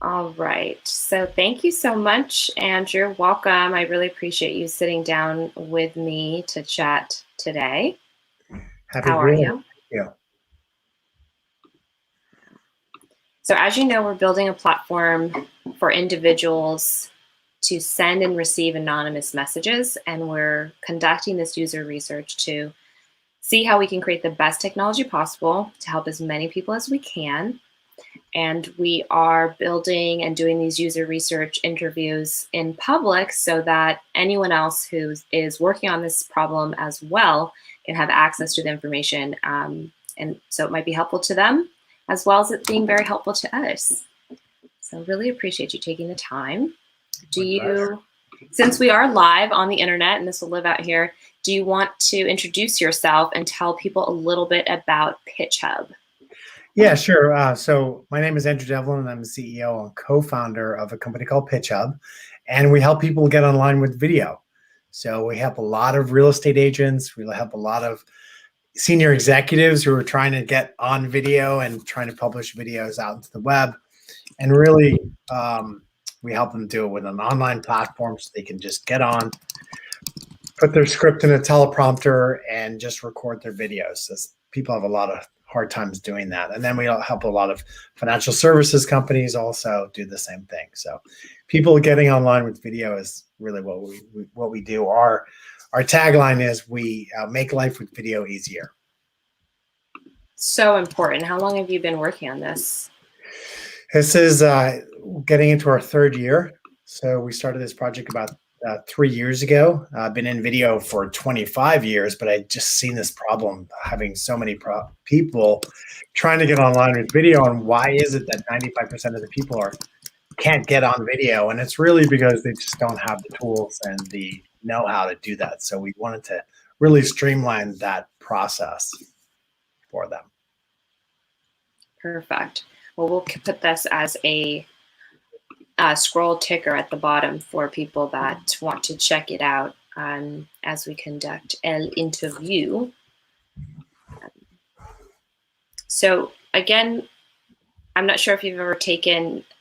All right. So thank you so much, Andrew. Welcome. I really appreciate you sitting down with me to chat today. Happy to How be are here. you? Yeah. So as you know, we're building a platform for individuals to send and receive anonymous messages, and we're conducting this user research to see how we can create the best technology possible to help as many people as we can. And we are building and doing these user research interviews in public so that anyone else who is working on this problem as well can have access to the information. And so it might be helpful to them as well as it being very helpful to us. So really appreciate you taking the time. Do My pleasure. you, since we are live on the internet and this will live out here, do you want to introduce yourself and tell people a little bit about Pitch Hub? Yeah, sure. So my name is Andrew Devlin, and I'm the CEO and co-founder of a company called Pitch Hub, and we help people get online with video. So we help a lot of real estate agents. We help a lot of senior executives who are trying to get on video and trying to publish videos out into the web. And really, we help them do it with an online platform so they can just get on, put their script in a teleprompter, and just record their videos. As people have a lot of hard times doing that. And then we help a lot of financial services companies also do the same thing. So people getting online with video is really what we do. Our tagline is we make life with video easier. So important. How long have you been working on this? This is getting into our third year. So we started this project about 3 years ago. I've been in video for 25 years, but I just seen this problem having so many people trying to get online with video. And why is it that 95% of the people can't get on video? And it's really because they just don't have the tools and the know-how to do that. So we wanted to really streamline that process for them. Perfect. Well, we'll put this as a scroll ticker at the bottom for people that want to check it out as we conduct an interview. So again, I'm not sure if you've ever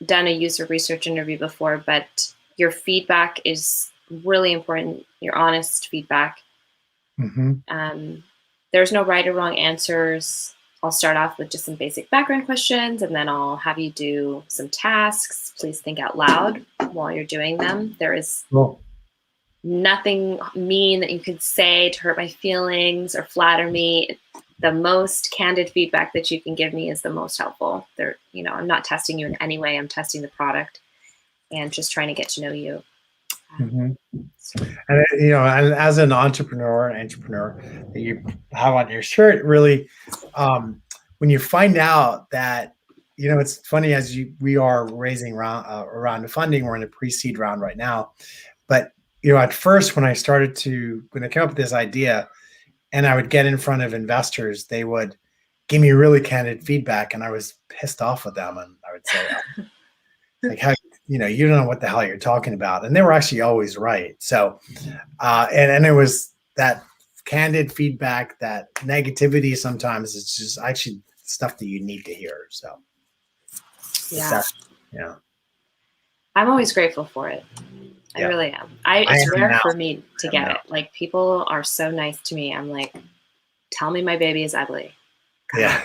done a user research interview before, but your feedback is really important, your honest feedback. Mm-hmm. There's no right or wrong answers. I'll start off with just some basic background questions, and then I'll have you do some tasks. Please think out loud while you're doing them. There is Cool. nothing mean that you could say to hurt my feelings or flatter me. The most candid feedback that you can give me is the most helpful. I'm not testing you in any way. I'm testing the product and just trying to get to know you. Mm-hmm. And and as an entrepreneur that you have on your shirt, really, when you find out that, it's funny we are raising a round of funding. We're in a pre-seed round right now, but at first when I came up with this idea, and I would get in front of investors, they would give me really candid feedback, and I was pissed off with them, and I would say, like, how you don't know what the hell you're talking about, and they were actually always right. So and it was that candid feedback, that negativity sometimes it's just actually stuff that you need to hear. So Yeah. Yeah, I'm always grateful for it. I yeah. really am. I It's am rare now. for me to I am get now. it. Like, people are so nice to me. I'm like, tell me my baby is ugly. Yeah.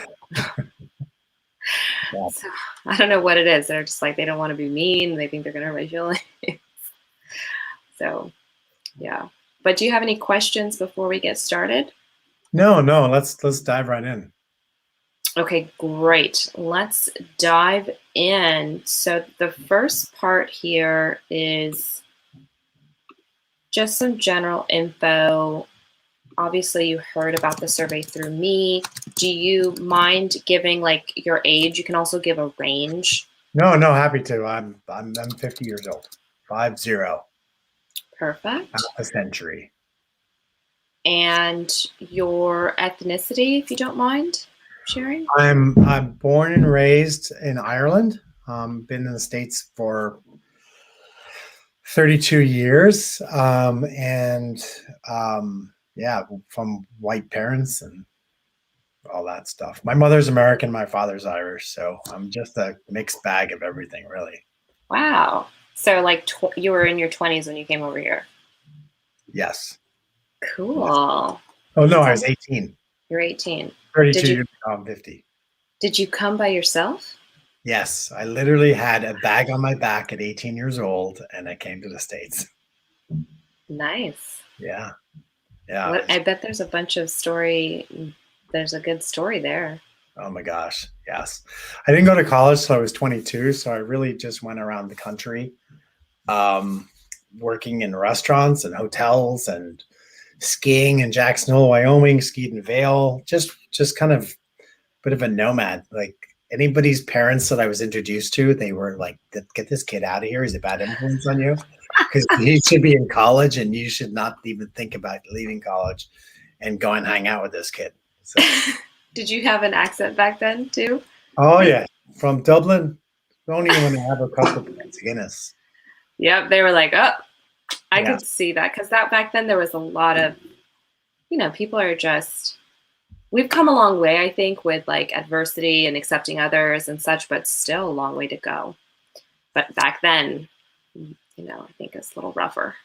Yeah. So I don't know what it is. They're just like, they don't want to be mean. They think they're going to hurt my feelings. So, yeah. But do you have any questions before we get started? No. Let's dive right in. Okay, great. Let's dive in. So the first part here is just some general info. Obviously, you heard about the survey through me. Do you mind giving like your age? You can also give a range. No, happy to. I'm 50 years old. 50. Perfect. Half a century. And your ethnicity, if you don't mind sharing? I'm born and raised in Ireland. Been in the States for 32 years. And yeah, from white parents, and all that stuff. My mother's American, my father's Irish, so I'm just a mixed bag of everything, really. Wow. So like you were in your 20s when you came over here. Yes. Yes. Cool. Oh no, That I was sounds, 18. you're 18. 32 years ago, I'm 50. Did you come by yourself? Yes, I literally had a bag on my back at 18 years old, and I came to the States. Nice. Yeah, yeah. What, I bet there's a bunch of story. There's a good story there. Oh my gosh, yes. I didn't go to college till I was 22, so I really just went around the country, um, working in restaurants and hotels and skiing in Jackson Hole, Wyoming, skied in Vail, just kind of bit of a nomad. Like anybody's parents that I was introduced to, they were like, "Get this kid out of here. He's a bad influence on you, because he should be in college, and you should not even think about leaving college and go and hang out with this kid." So, Did you have an accent back then too? oh yeah, from Dublin. Don't even want to have a couple of Guinness. Yep. They were like, oh, I Yeah, could see that because that back then there was a lot of, people are just, we've come a long way, I think, with like adversity and accepting others and such, but still a long way to go. But back then, I think it's a little rougher.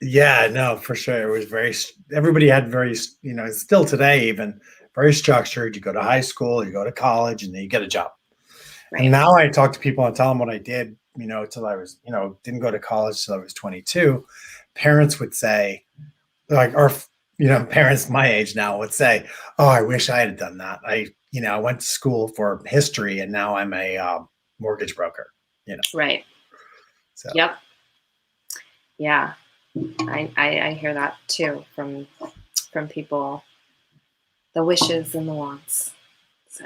yeah, no, for sure. It was everybody had very, still today, even very structured. You go to high school, you go to college, and then you get a job. And Right. now I talk to people and tell them what I did, till I was, didn't go to college till I was 22. Parents would say, like, or, parents my age now would say, "Oh, I wish I had done that. I went to school for history and now I'm a mortgage broker, Right. So, Yep. Yeah. I hear that too from people, the wishes and the wants. So,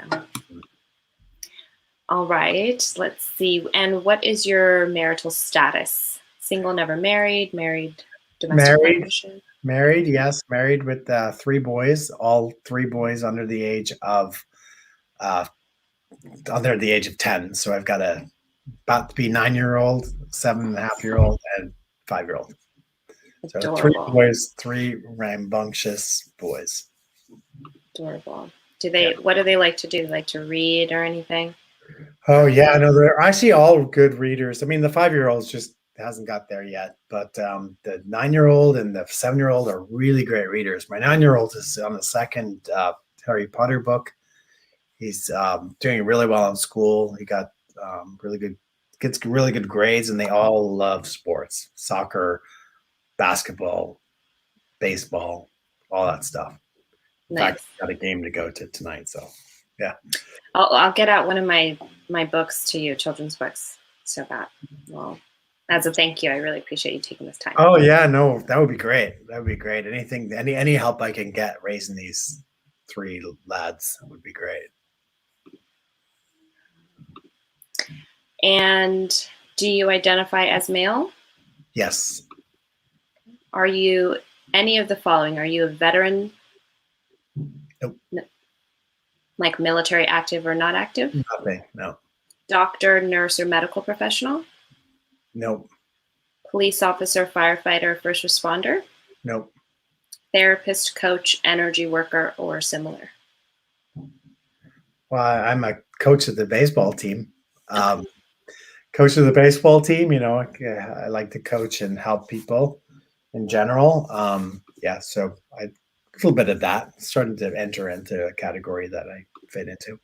all right, let's see. And what is your marital status? Single, never married, married, domestic married, partnership? married, yes, married with three boys, all three boys uh, under the age of 10. So I've got a about to be 9-year-old, 7.5-year-old, and 5-year-old. So three Adorable. boys, three rambunctious boys. Adorable. Yeah. What do they like to do? Like to read or anything? Oh Or yeah, play? no, they're actually all good readers. I mean, the 5-year-old just hasn't got there yet, but the 9-year-old and the 7-year-old are really great readers. My 9-year-old is on the second Harry Potter book. He's doing really well in school. He got gets really good grades, and they all love sports: soccer, basketball, baseball, all that stuff. In fact, Nice. got a game to go to tonight. So, yeah. I'll get out one of my books to you, children's books, so that, well, as a thank you, I really appreciate you taking this time. Oh yeah, no, that would be great. That would be great. Anything, any help I can get raising these three lads would be great. And do you identify as male? Yes. Are you any of the following? Are you a veteran? Nope. No, like military, active or not active? Nothing. No. Doctor, nurse, or medical professional? Nope. Police officer, firefighter, first responder? Nope. Therapist, coach, energy worker, or similar? Well, I'm a coach of the baseball team. Okay. Coach of the baseball team. I like to coach and help people in general. Yeah, so a little bit of that. Starting to enter into a category that I fit into.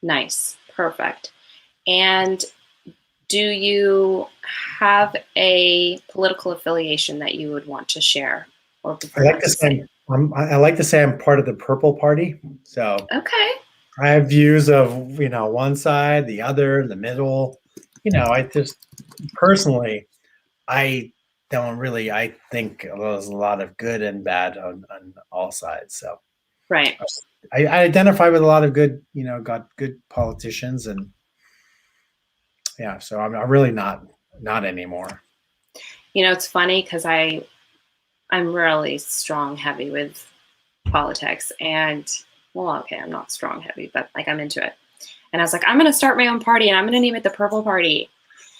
Nice. Perfect. And do you have a political affiliation that you would want to share or I prefer like not to to say? say I like to say I'm part of the Purple Party. So Okay. I have views of one side, the other, the middle. I just personally, I don't really. I think there's a lot of good and bad on all sides. So Right. I identify with a lot of good, got good politicians, and yeah. So I'm really not anymore. It's funny because I'm really strong heavy with politics and, well, okay, I'm not strong heavy, but like I'm into it. And I was like, I'm going to start my own party and I'm going to name it the Purple Party.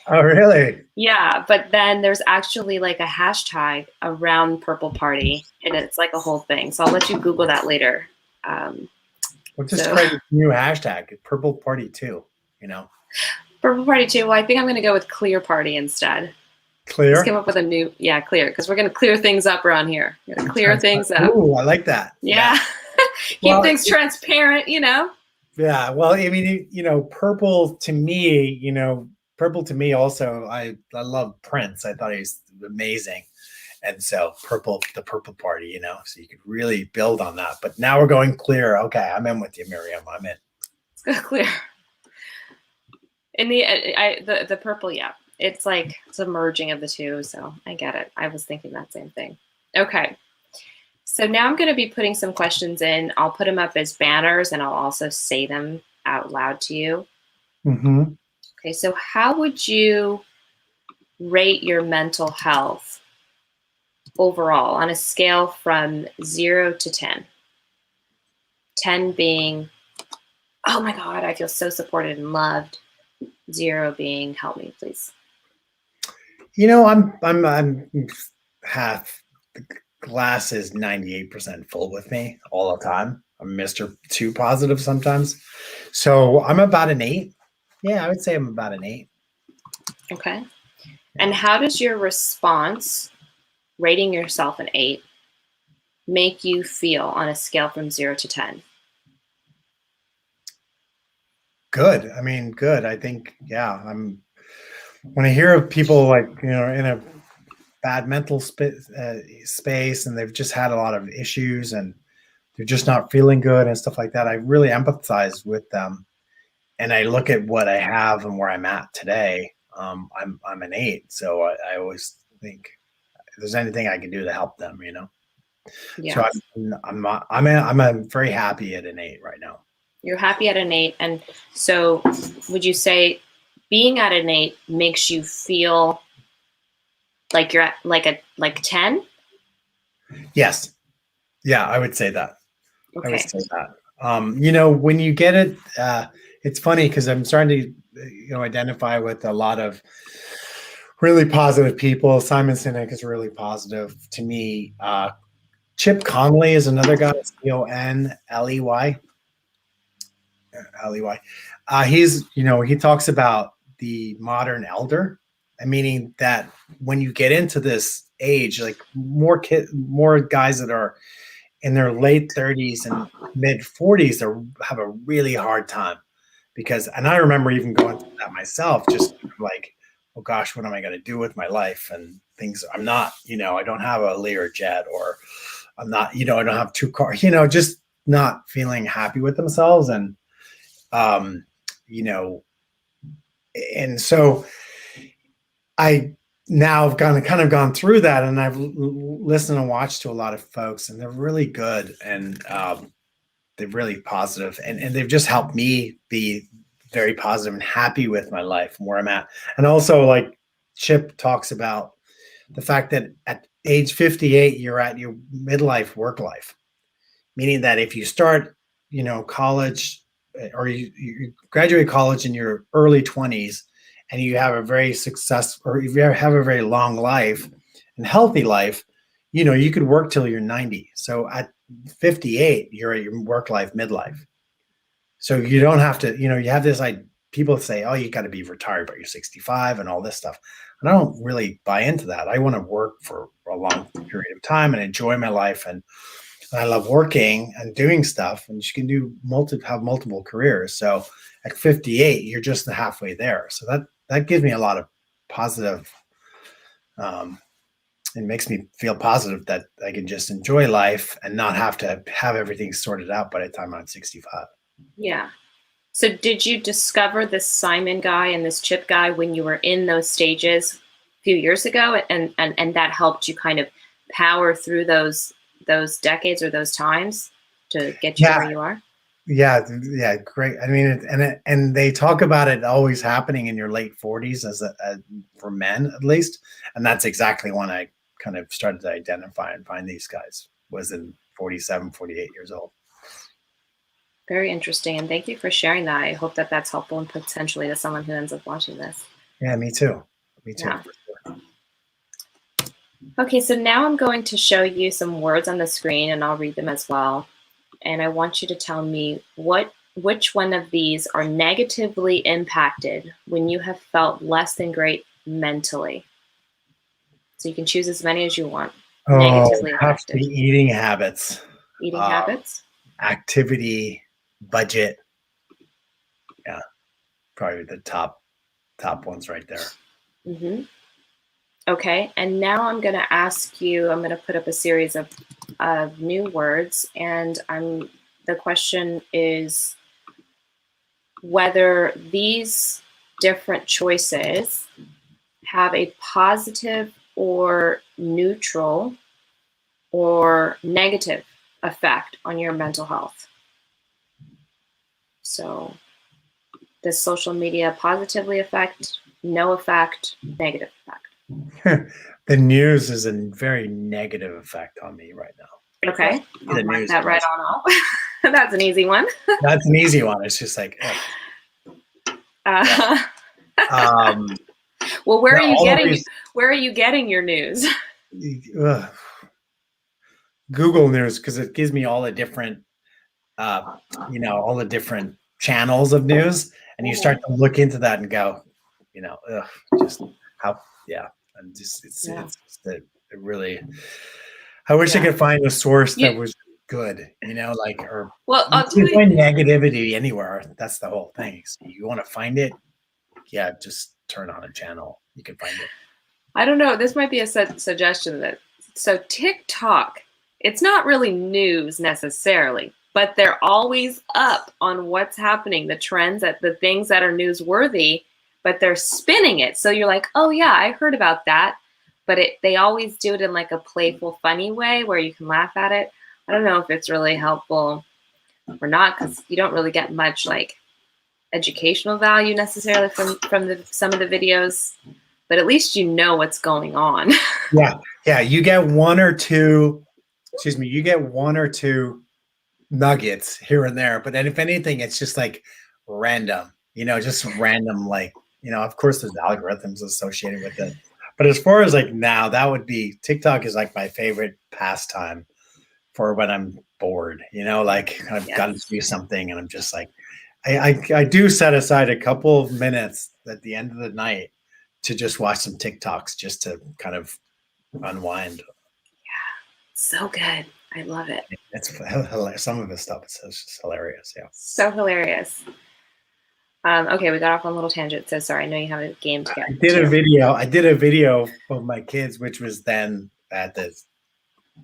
Oh, really? Yeah, but then there's actually like a hashtag around Purple Party and it's like a whole thing. So I'll let you Google that later. We'll just So try this new hashtag, Purple Party 2, you know. purple party too. Well, I think I'm going to go with clear party instead. Let's come Clear. up with a new, yeah, clear, because we're going to clear things up around here. We're going to clear things up. Ooh, I like that. Yeah. Keep Well, things transparent, you know? yeah. Well, I mean, you know, purple to me, you know, purple to me also, I love Prince. I thought he was amazing. And so purple, the purple party, you know, so you could really build on that. But now we're going clear. Okay, I'm in with you, Miriam. I'm in. Let's go clear. In the purple, yeah. It's like it's a merging of the two, so I get it. I was thinking that same thing. Okay. So now I'm going to be putting some questions in. I'll put them up as banners and I'll also say them out loud to you. Mm-hmm. Okay, so how would you rate your mental health overall on a scale from 0 to 10? 10 being, oh my God, I feel so supported and loved. 0 being, help me, please. You know, I'm half the glass is 98% full with me all the time. I'm Mr. Too positive sometimes. So I'm about an 8. Yeah, I would say I'm about an 8. Okay. And how does your response, rating yourself an 8, make you feel on a scale from 0 to 10? Good. I mean, good. I think, yeah, when I hear of people like, you know, in a bad mental space and they've just had a lot of issues and they're just not feeling good and stuff like that, I really empathize with them. And I look at what I have and where I'm at today. I'm an 8, so I always think if there's anything I can do to help them, you know. So Yes. I'm very happy at an 8 right now. You're happy at an 8. And so would you say being at an 8 makes you feel like you're at like 10? Yes, yeah, I would say that. I would Okay. say that. You know, when you get it, it's funny because I'm starting to, you know, identify with a lot of really positive people. Simon Sinek is really positive to me. Chip Conley is another guy, Conley. Ley. He's, you know, he talks about the modern elder, meaning that when you get into this age, like more guys that are in their late 30s and mid 40s have a really hard time because, and I remember even going through that myself, just like, oh gosh, what am I going to do with my life? And things, I'm not, you know, I don't have a Learjet, or I'm not, you know, I don't have 2 cars, you know, just not feeling happy with themselves. And, you know, and so I now have kind of gone through that, and I've listened and watched to a lot of folks, and they're really good, and they're really positive, and they've just helped me be very positive and happy with my life and where I'm at. And also, like Chip talks about the fact that at age 58, you're at your midlife work life, meaning that if you start, you know, college, or you graduate college in your early 20s and you have a very successful, or if you have a very long life and healthy life, you know, you could work till you're 90. So at 58, you're at your work life midlife. So you don't have to, you know, you have this, like, people say, oh, you got to be retired by you're 65 and all this stuff. And I don't really buy into that. I want to work for a long period of time and enjoy my life. And I love working and doing stuff, and you can have multiple careers. So at 58, you're just halfway there. So that gives me a lot of positive. It makes me feel positive that I can just enjoy life and not have to have everything sorted out by the time I'm 65. Yeah. So did you discover this Simon guy and this Chip guy when you were in those stages a few years ago, and that helped you kind of power through those decades or those times to get you to where you are? Yeah, great. I mean, and they talk about it always happening in your late 40s for men at least, and that's exactly when I kind of started to identify and find these guys, was in 47, 48 years old. Very interesting, and thank you for sharing that. I hope that that's helpful and potentially to someone who ends up watching this. Yeah, me too. Me too. Yeah. For sure. Okay, so now I'm going to show you some words on the screen, and I'll read them as well. and I want you to tell me which one of these are negatively impacted when you have felt less than great mentally. So you can choose as many as you want. Oh, Negatively it has to be affected. eating habits, Eating habits. activity, budget. Yeah, probably the top ones right there. Mm-hmm. Okay, and now I'm going to ask you, I'm going to put up a series of new words, and the question is whether these different choices have a positive or neutral or negative effect on your mental health. So does social media positively affect, no effect, negative effect? The news is a very negative effect on me right now. Okay, The I'll mark news that right on off. That's an easy one. That's an easy one. It's just like, Uh, well, where are you getting your news? Google News, because it gives me all the different, all the different channels of news, and you start to look into that and go, just how, and it's it really. I wish I could find a source that was good, like, or well, you can find negativity anywhere. That's the whole thing. So you want to find it, just turn on a channel. You can find it. I don't know. This might be a suggestion so TikTok, it's not really news necessarily, but they're always up on what's happening, the trends, the things that are newsworthy, but they're spinning it. So you're like, oh yeah, I heard about that. But they always do it in like a playful, funny way where you can laugh at it. I don't know if it's really helpful or not, because you don't really get much like educational value necessarily from some of the videos, but at least you know what's going on. Yeah. You get one or two nuggets here and there, but then if anything, it's just like random, just random, like, of course there's algorithms associated with it. But as far as like now, that would be TikTok is like my favorite pastime for when I'm bored, like I've got to do something and I'm just like, I do set aside a couple of minutes at the end of the night to just watch some TikToks just to kind of unwind. Yeah, so good. I love it. It's hilarious. Some of his stuff is just hilarious. Yeah, so hilarious. Okay, we got off on a little tangent. So sorry. I know you have a game to get. I did a video of my kids, which was then at this.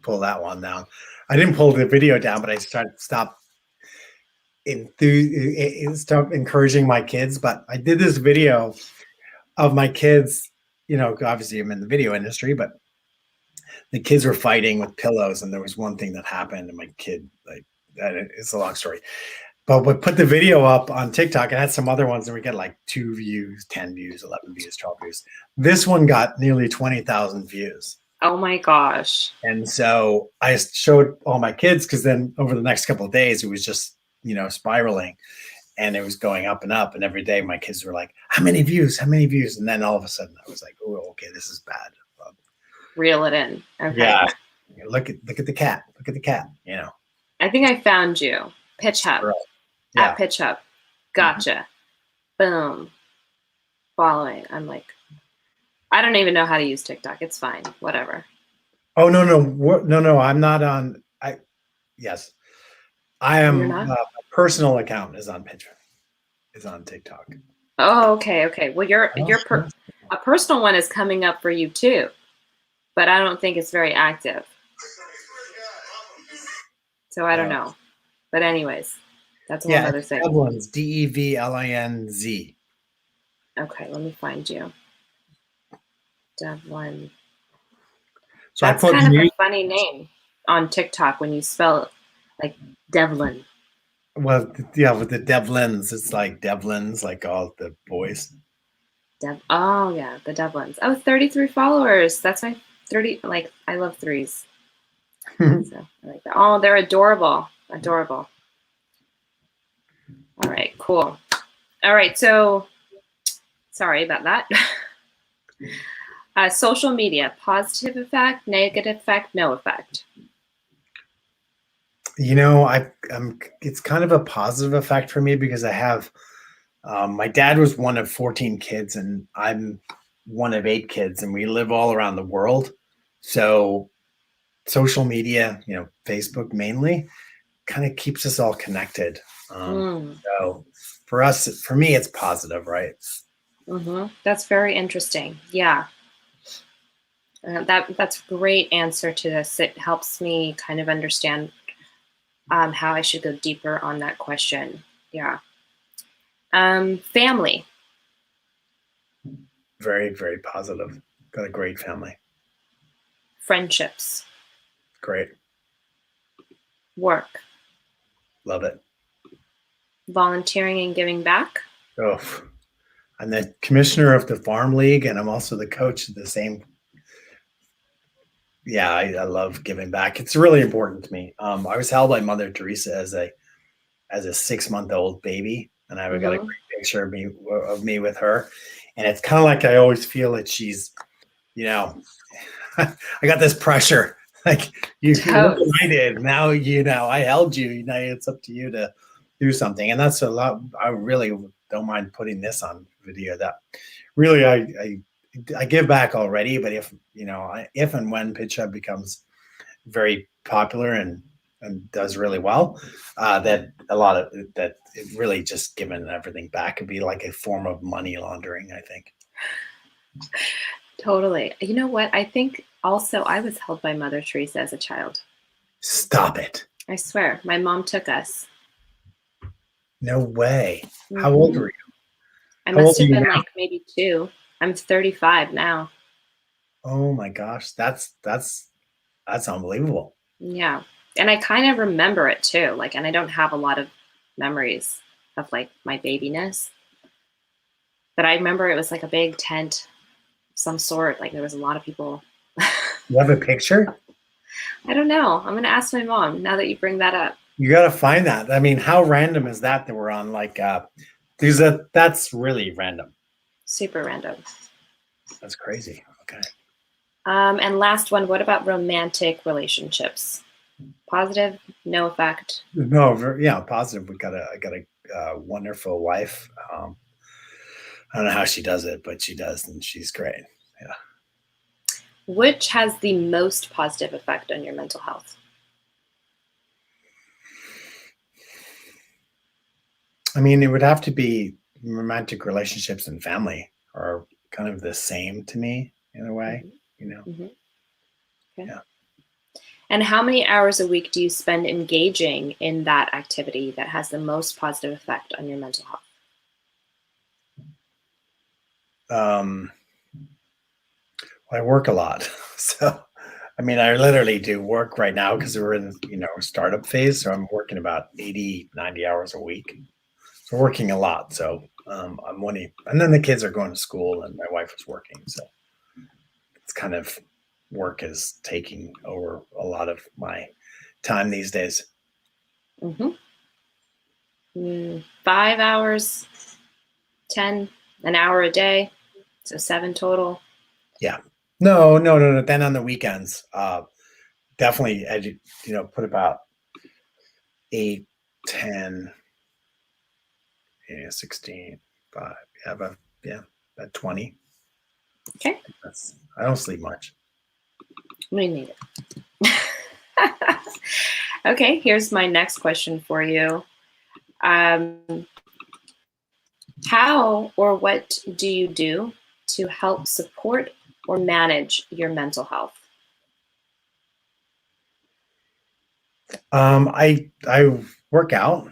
Pull that one down. I didn't pull the video down, but I stopped encouraging my kids. But I did this video of my kids. Obviously I'm in the video industry, but the kids were fighting with pillows, and there was one thing that happened, and my kid, like, it's a long story. But we put the video up on TikTok and had some other ones, and we get like 2 views, 10 views, 11 views, 12 views. This one got nearly 20,000 views. Oh my gosh. And so I showed all my kids, because then over the next couple of days, it was just, spiraling, and it was going up and up. And every day my kids were like, how many views? How many views? And then all of a sudden I was like, oh, okay, this is bad. Reel it in. Okay. Yeah. Look at the cat. Look at the cat, I think I found you. Pitch Hub. Right. Yeah. At Pitch Hub. Gotcha. Mm-hmm. Boom. Following. I'm like, I don't even know how to use TikTok. It's fine. Whatever. Oh, no. No, I'm not on. Yes. I am. My personal account is on Pitch Hub. Is on TikTok. Oh, okay. Well, a personal one is coming up for you too, but I don't think it's very active. So I don't know. But anyways, that's one other thing. Devlin's Devlinz. Okay, let me find you. Devlin. So that's kind of a funny name on TikTok when you spell it like Devlin. Well, yeah, with the Devlins, it's like Devlins, like all the boys. Oh yeah, the Devlins. Oh, 33 followers. That's my 30. Like, I love threes. So I like that. Oh, they're adorable. Adorable. All right, cool. All right, so sorry about that. Social media, positive effect, negative effect, no effect. it's kind of a positive effect for me because I have my dad was one of 14 kids and I'm one of 8 kids and we live all around the world. So social media, Facebook mainly, kind of keeps us all connected. Mm. So for me, it's positive, right? That's very interesting. Yeah. That's a great answer to this. It helps me kind of understand how I should go deeper on that question. Yeah. Family, Very, very positive. Got a great family. friendships, Great. work, Love it. volunteering and giving back. Oh, I'm the commissioner of the farm league and I'm also the coach of the same. Yeah, I love giving back. It's really important to me. I was held by Mother Teresa as a 6-month-old baby, and I've got a Mm-hmm. great picture of me with her. And it's kind of like I always feel that she's, you know, I got this pressure. Like look what I did. Now I held you. Now it's up to you to do something. And that's a lot. I really don't mind putting this on video. That really I give back already. But if and when Pitch Hub becomes very popular and does really well, that a lot of that it really just giving everything back could be like a form of money laundering, I think. Totally. You know what? I think also I was held by Mother Teresa as a child. Stop it. I swear, my mom took us. No way. How old Hmm. were you? I How old must are have you been now? like maybe 2. I'm 35 now. Oh my gosh, that's unbelievable. Yeah. And I kind of remember it too. Like, and I don't have a lot of memories of like my babyness, but I remember it was like a big tent of some sort. Like there was a lot of people. You have a picture? I don't know. I'm going to ask my mom now that you bring that up. You got to find that. I mean, how random is that we're on like that's really random. Super random. That's crazy. Okay. And last one, what about romantic relationships? Positive, no effect. No, yeah, positive. I got a wonderful wife. I don't know how she does it, but she does, and she's great. Yeah. Which has the most positive effect on your mental health? I mean, it would have to be romantic relationships and family are kind of the same to me in a way, Mm-hmm. you know. Mm-hmm. Okay. Yeah. And how many hours a week do you spend engaging in that activity that has the most positive effect on your mental health? Um, I work a lot, so I mean, I literally do work right now because we're in startup phase, so I'm working about 80, 90 hours a week. So working a lot. So I'm wanting, and then the kids are going to school, and my wife is working, so it's kind of work is taking over a lot of my time these days. Mm-hmm. 5 hours, 10, an hour a day, so 7 total. Yeah. No. Then on the weekends, definitely, put about 8, 10, 16, 5. About 20. Okay, I don't sleep much. we need it. Okay, here's my next question for you. How or what do you do to help support or manage your mental health? I work out.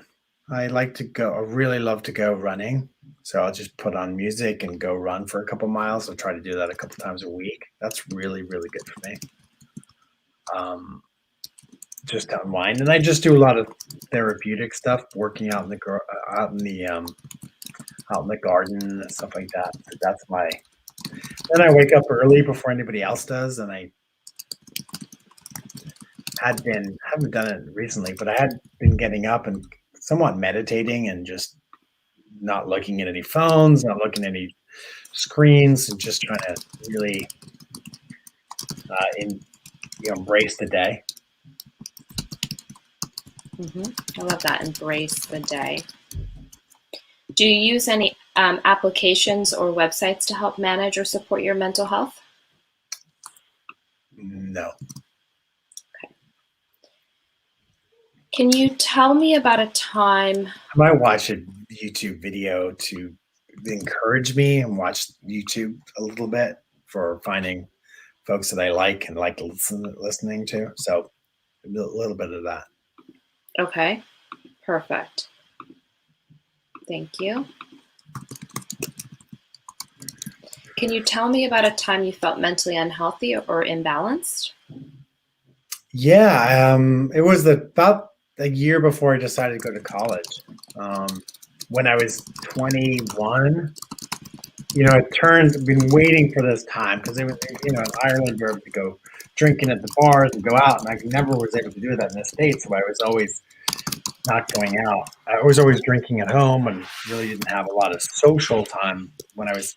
I like to go. I really love to go running. So I'll just put on music and go run for a couple miles. I'll try to do that a couple times a week. That's really, really good for me. Um, just to unwind, and I just do a lot of therapeutic stuff, working out in the out in the out in the garden and stuff like that. That's my. Then I wake up early before anybody else does, and I haven't done it recently, but I had been getting up and somewhat meditating and just not looking at any phones, not looking at any screens, and just trying to really embrace the day. I love that. Embrace the day. Do you use any applications or websites to help manage or support your mental health? No. Okay. Can you tell me about a time? I might watch a YouTube video to encourage me and watch YouTube a little bit for finding folks that I like and like listening to. So a little bit of that. Okay, perfect. Thank you. Can you tell me about a time you felt mentally unhealthy or imbalanced? Yeah, it was about a year before I decided to go to college. When I was 21, been waiting for this time because it was, in Ireland, you're able to go drinking at the bars and go out, and I never was able to do that in the States, so I was always not going out. I was always drinking at home and really didn't have a lot of social time when I was,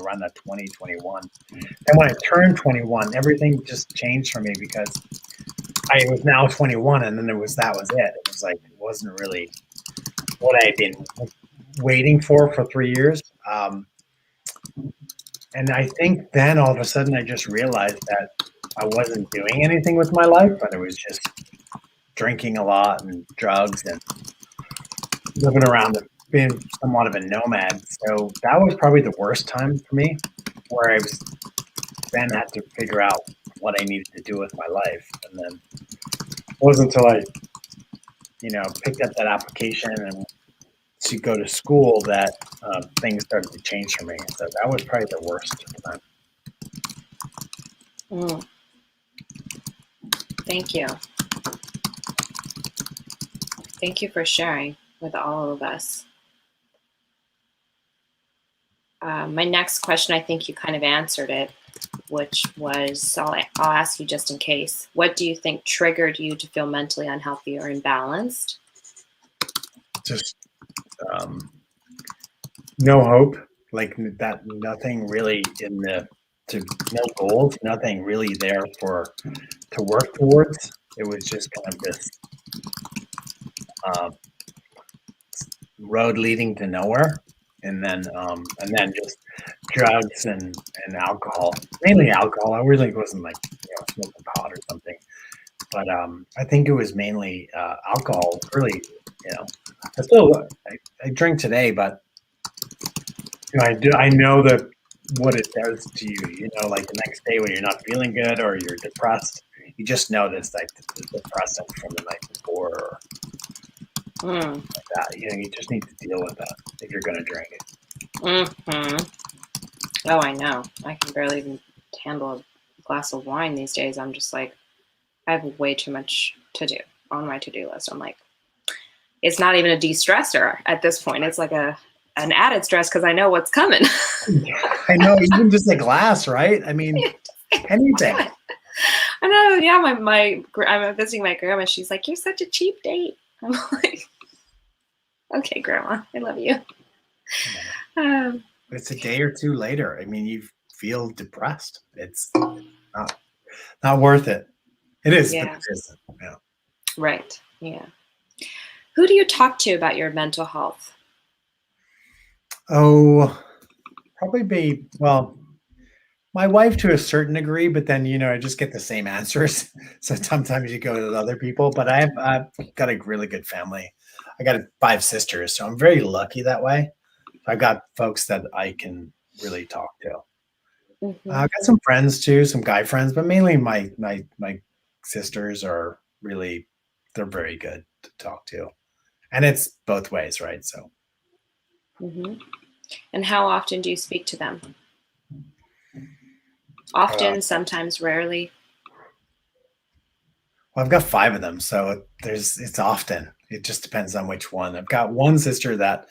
around that 2021. And when I turned 21, everything just changed for me because I was now 21, and then that was it. It was like, it wasn't really what I had been waiting for 3 years. And I think then all of a sudden I just realized that I wasn't doing anything with my life, but I was just drinking a lot and drugs and living around, being somewhat of a nomad. So that was probably the worst time for me, where I was then had to figure out what I needed to do with my life. And then it wasn't until I, picked up that application and to go to school that things started to change for me. So that was probably the worst time. Thank you. Thank you for sharing with all of us. My next question, I think you kind of answered it, which was, I'll ask you just in case. What do you think triggered you to feel mentally unhealthy or imbalanced? Just no hope, like that, nothing really no goals, nothing really there to work towards. It was just kind of this road leading to nowhere, and then just drugs and alcohol, mainly alcohol. I really wasn't like smoking pot or something, but I think it was mainly alcohol. Really, I drink today, but I know that what it does to you. Like the next day when you're not feeling good or you're depressed, you just know this, like the depressant from the night before. Like that. You just need to deal with that if you're going to drink it. Oh, I know. I can barely even handle a glass of wine these days. I'm just like, I have way too much to do on my to-do list. I'm like, it's not even a de-stressor at this point. It's like an added stress because I know what's coming. I know, even just a glass, right? I mean, anything. I know. Yeah, I'm visiting my grandma. She's like, "You're such a cheap date." I'm like, "Okay, Grandma, I love you." It's a day or two later. I mean, you feel depressed. It's not worth it. It is, yeah. But it isn't. Yeah. Right. Yeah. Who do you talk to about your mental health? Oh, probably my wife to a certain degree, but then I just get the same answers. So sometimes you go to other people, but I've got a really good family. I got 5 sisters, so I'm very lucky that way. I've got folks that I can really talk to. I've got some friends too, some guy friends, but mainly my sisters are really, they're very good to talk to, and it's both ways, right? So. And how often do you speak to them? Often, sometimes, rarely. Well, I've got 5 of them, so it's often. It just depends on which one. I've got one sister that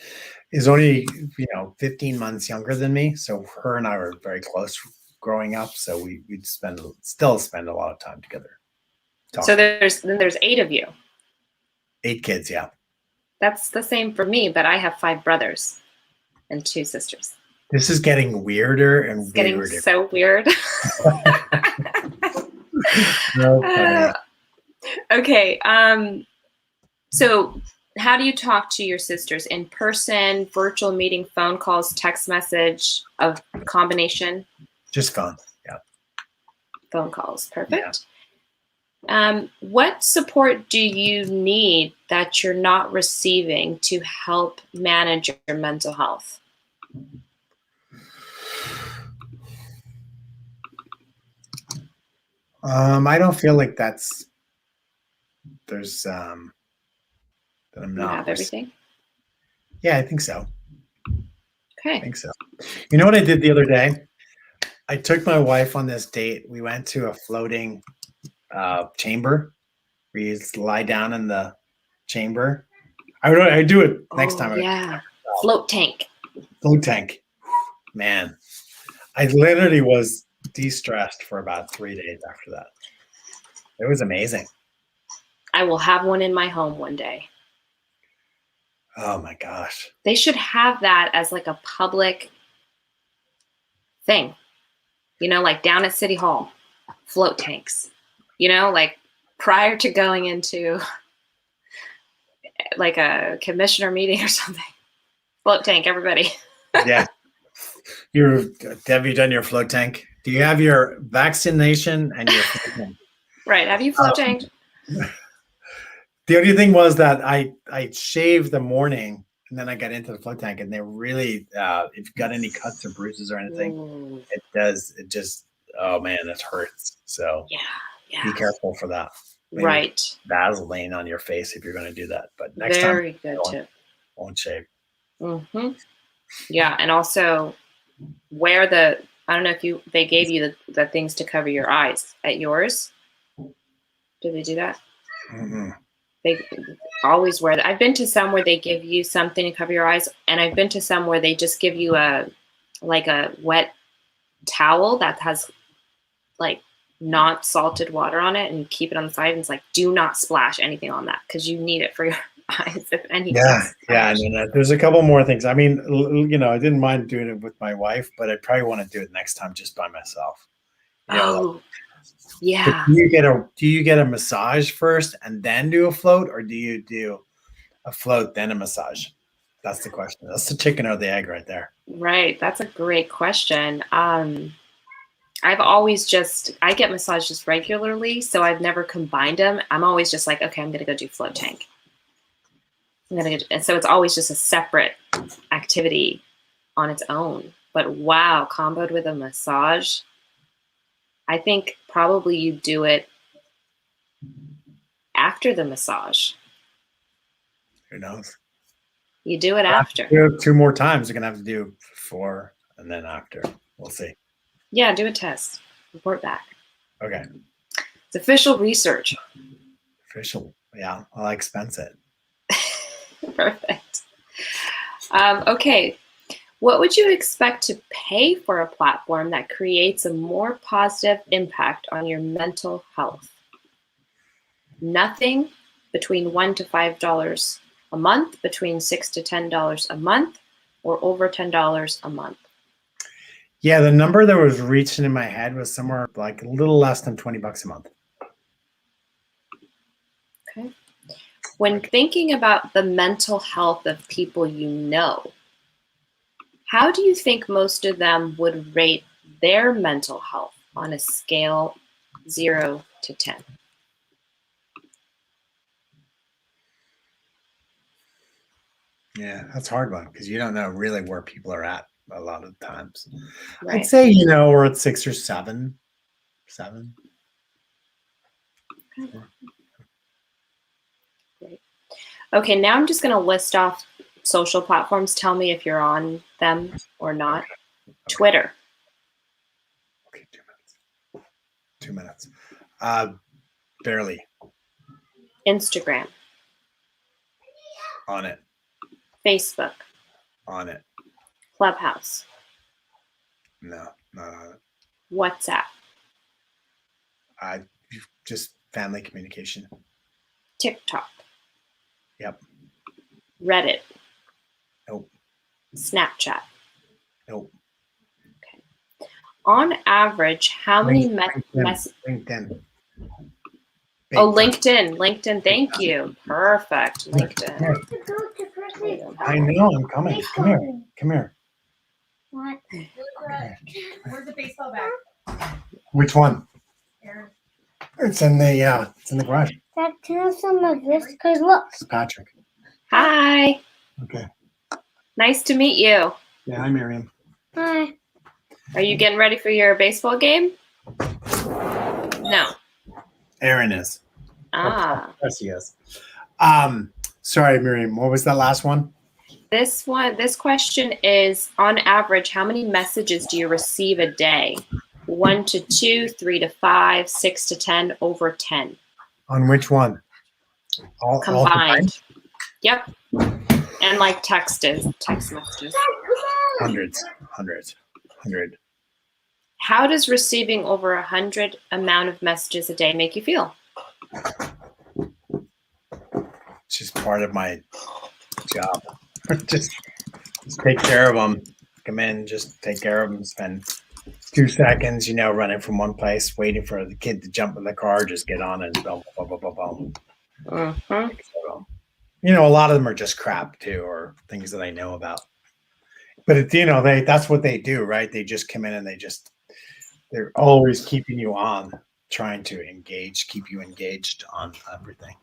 is only 15 months younger than me, so her and I were very close growing up. So we'd still spend a lot of time together. So there's 8 of you. 8 kids, yeah. That's the same for me, but I have 5 brothers and 2 sisters. This is getting weirder and it's weirder. Getting so weird. No, okay. So how do you talk to your sisters? In person, virtual meeting, phone calls, text message, of combination? Just phone. Yeah. Phone calls. Yeah. Perfect. What support do you need that you're not receiving to help manage your mental health? I don't feel like there's that I'm You not. have everything? Yeah, I think so. I Okay. think so. You know what I did the other day? I took my wife on this date. We went to a floating chamber where you just lie down in the chamber. I do it next Oh, time. yeah. Float tank. Float tank. Man, I literally was de-stressed for about 3 days after that. It was amazing. I will have one in my home one day. Oh my gosh. They should have that as like a public thing, like down at City Hall, float tanks, like prior to going into like a commissioner meeting or something. Float tank, everybody. Yeah. Have you done your float tank? Do you have your vaccination and your float tank? Right. Have you float tanked? The only thing was that I shaved the morning and then I got into the float tank and they really if you've got any cuts or bruises or anything, Ooh. it just oh man, it hurts. So Yeah. be careful for that. Maybe Right. Vaseline on your face if you're going to do that. But next time, Very good tip. won't shave. Mm-hmm. Yeah, and also wear I don't know if they gave you the things to cover your eyes at yours. Did they do that? Mm-hmm. They always wear that. I've been to some where they give you something to cover your eyes, and I've been to some where they just give you a wet towel that has like not salted water on it, and you keep it on the side, and it's like, do not splash anything on that because you need it for your eyes if anything. Yeah. And then, there's a couple more things. I mean, I didn't mind doing it with my wife, but I probably want to do it next time just by myself. Yeah. Do you get a massage first and then do a float, or do you do a float then a massage? That's the question. That's the chicken or the egg right there. Right. That's a great question. I've always I get massages regularly, so I've never combined them. I'm always just like, okay, I'm going to go do float tank. And so it's always just a separate activity on its own. But wow, comboed with a massage, I think probably you do it after the massage. Who knows? You do it after. Do it 2 more times. You're going to have to do 4 and then after. We'll see. Yeah, do a test. Report back. Okay. It's official research. Official. Yeah, I'll expense it. Perfect. Okay. What would you expect to pay for a platform that creates a more positive impact on your mental health? Nothing between $1 to $5 a month, between $6 to $10 a month, or over $10 a month. Yeah, the number that was reaching in my head was somewhere like a little less than $20 a month. Okay. When thinking about the mental health of people you know, how do you think most of them would rate their mental health on a scale 0 to 10? Yeah, that's a hard one because you don't know really where people are at a lot of times. Right. I'd say, we're at 6 or 7. 7. Okay. Great. Okay, now I'm just going to list off social platforms. Tell me if you're on them or not. Okay. Twitter. Okay, 2 minutes. Barely. Instagram. On it. Facebook. On it. Clubhouse. No, not on it. WhatsApp. Just family communication. TikTok. Yep. Reddit. Nope. Snapchat. Nope. Okay. On average, how many messages? LinkedIn. Oh, LinkedIn. LinkedIn. Thank you. Perfect. LinkedIn. I know. I'm coming. Come here. Come here. What? Where's the baseball bat? Which one? Aaron. It's in the garage. Dad, can I have some of this? Because look. It's Patrick. Hi. Okay. Nice to meet you. Yeah. Hi, Miriam. Hi. Are you getting ready for your baseball game? No. Aaron is. Ah. Yes, he is. Sorry, Miriam. What was that last one? This question is, on average, how many messages do you receive a day? 1 to 2, 3 to 5, 6 to 10, over 10. On which one? All Combined. Yep. And like text messages. Hundreds. 100. How does receiving over 100 amount of messages a day make you feel? It's just part of my job. just take care of them. Come in, just take care of them. Spend 2 seconds, running from one place, waiting for the kid to jump in the car, just get on and boom, boom, boom, boom, boom. Mm-hmm. So, a lot of them are just crap too, or things that I know about. But it's, that's what they do, right? They just come in and they're always keeping you on, trying to keep you engaged on everything.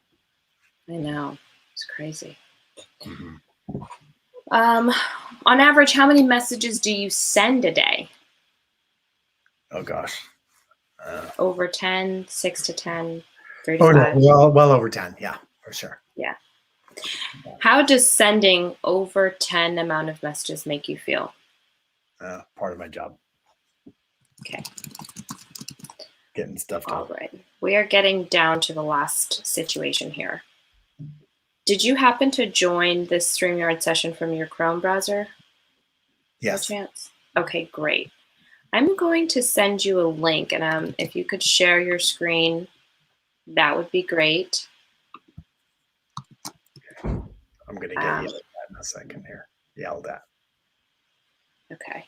I know. It's crazy. Mm-hmm. On average, how many messages do you send a day? Oh gosh. Over 10, 6 to 10, 3 to 5? No, well over 10. Yeah, for sure. Yeah. How does sending over 10 amount of messages make you feel? Part of my job. Okay. Getting stuff done. All right. We are getting down to the last situation here. Did you happen to join this StreamYard session from your Chrome browser? Yes. No chance? Okay, great. I'm going to send you a link, and if you could share your screen, that would be great. I'm going to get yelled at in a second here. Yelled at. Okay.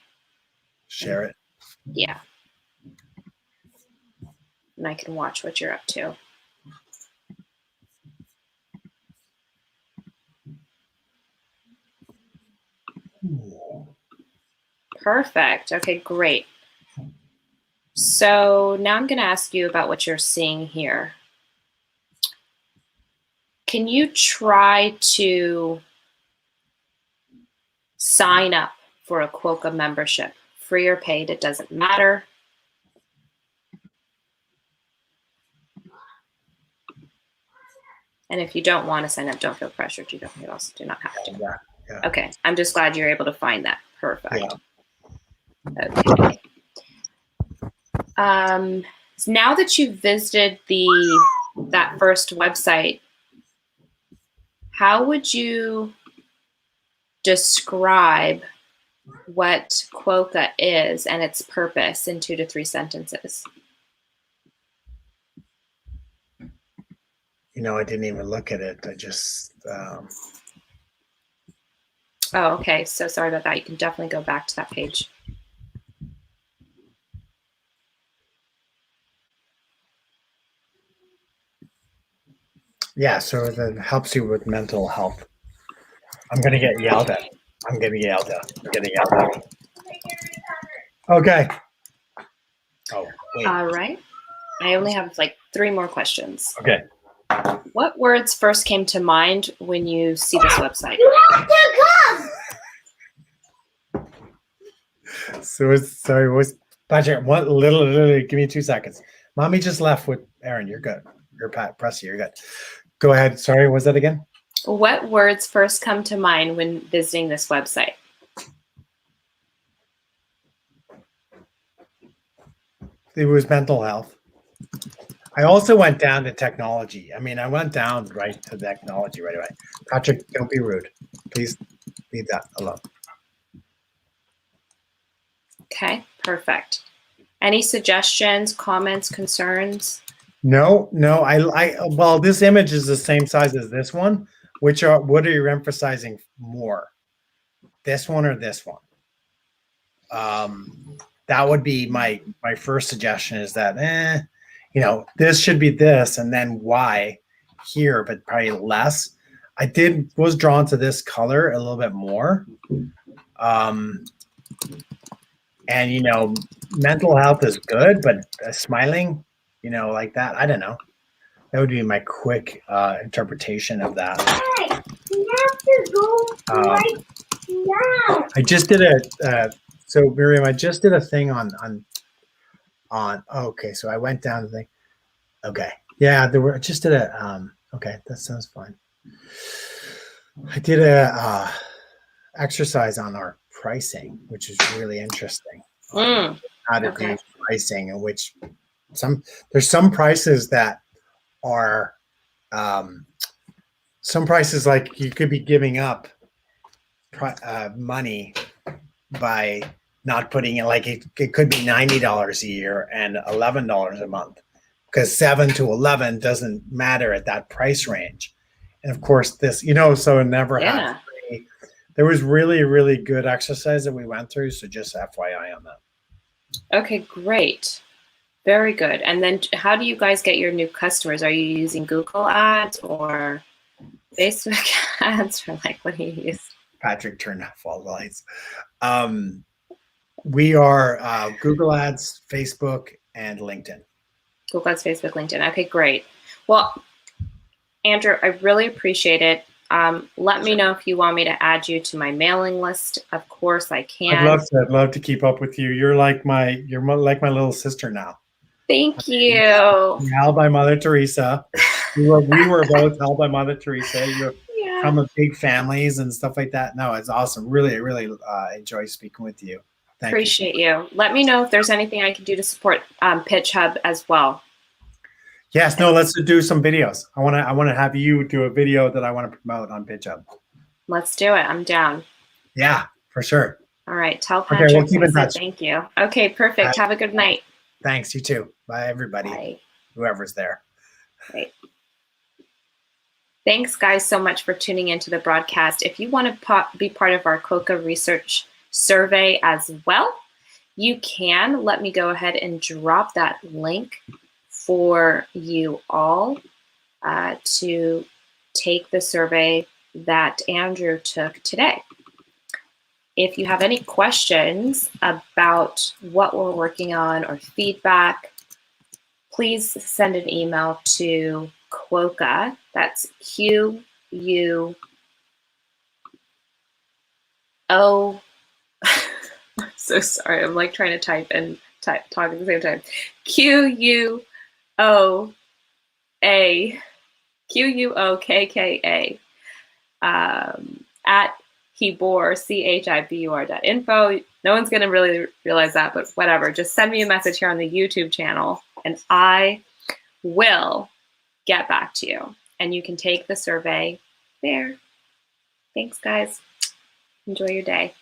Share it. Yeah. And I can watch what you're up to. Perfect. Okay, great. So now I'm going to ask you about what you're seeing here. Can you try to sign up for a Quokka membership? Free or paid, it doesn't matter. And if you don't want to sign up, don't feel pressured. You also do not have to. Yeah. Okay, I'm just glad you're able to find that. Perfect. Yeah. Okay. So now that you've visited that first website, how would you describe what Quokka is and its purpose in 2 to 3 sentences? I didn't even look at it. I just. Oh, okay. So sorry about that. You can definitely go back to that page. Yeah, so it helps you with mental health. I'm going to get yelled at. I'm getting yelled at. Okay. Oh, wait. All right. I only have like 3 more questions. Okay. What words first came to mind when you see this website? You have to come! Sorry, was Patrick? What? Literally, give me 2 seconds. Mommy just left with Aaron. You're good. You're Pressy. You're good. Go ahead. Sorry, was that again? What words first come to mind when visiting this website? It was mental health. I also went down to technology. I went down right to the technology right away. Patrick, don't be rude. Please leave that alone. Okay, perfect. Any suggestions, comments, concerns? No. Well, this image is the same size as this one. What are you emphasizing more? This one or this one? That would be my first suggestion is that, this should be this and then why here, but probably less. I was drawn to this color a little bit more. And mental health is good, but smiling, like that, I don't know. That would be my quick interpretation of that. Hey, you have to go right now. I just did so Miriam, I just did a thing on okay, so I went down the thing. Okay. Yeah, I just did okay, that sounds fine. I did a exercise on our pricing, which is really interesting. How to do pricing, in which there's some prices that are some prices like you could be giving up money by not putting it, like it could be $90 a year and $11 a month, because 7 to 11 doesn't matter at that price range. And of course this, so it never had free. There was really, really good exercise that we went through. So just FYI on that. Okay, great. Very good. And then how do you guys get your new customers? Are you using Google ads or Facebook ads, or what do you use? Patrick turned off all the lights. We are Google ads, Facebook, and LinkedIn. Google ads, Facebook, LinkedIn. Okay, great. Well, Andrew, I really appreciate it. Let me know if you want me to add you to my mailing list. Of course, I can. I'd love to keep up with you. You're like my little sister now. Thank you. Held by Mother Teresa. We were both held by Mother Teresa. You're from a big families and stuff like that. No, it's awesome. Really, really enjoy speaking with you. Appreciate you. Let me know if there's anything I can do to support Pitch Hub as well. Yes, no, let's do some videos. I want to have you do a video that I want to promote on Pitch Hub. Let's do it. I'm down. Yeah, for sure. All right. Tell Patrick. Okay, we'll keep in touch. Thank you. Okay, perfect. Have a good night. Thanks. You too. Bye, everybody. Bye. Whoever's there. Great. Thanks, guys, so much for tuning into the broadcast. If you want to be part of our Quokka research survey as well, you can. Let me go ahead and drop that link for you all to take the survey that Andrew took today. If you have any questions about what we're working on or feedback, please send an email to Quokka. That's Quo. I'm so sorry. I'm like trying to type and talk at the same time. Quokka at chibur.info. No one's gonna really realize that, but whatever. Just send me a message here on the YouTube channel and I will get back to you. And you can take the survey there. Thanks, guys. Enjoy your day.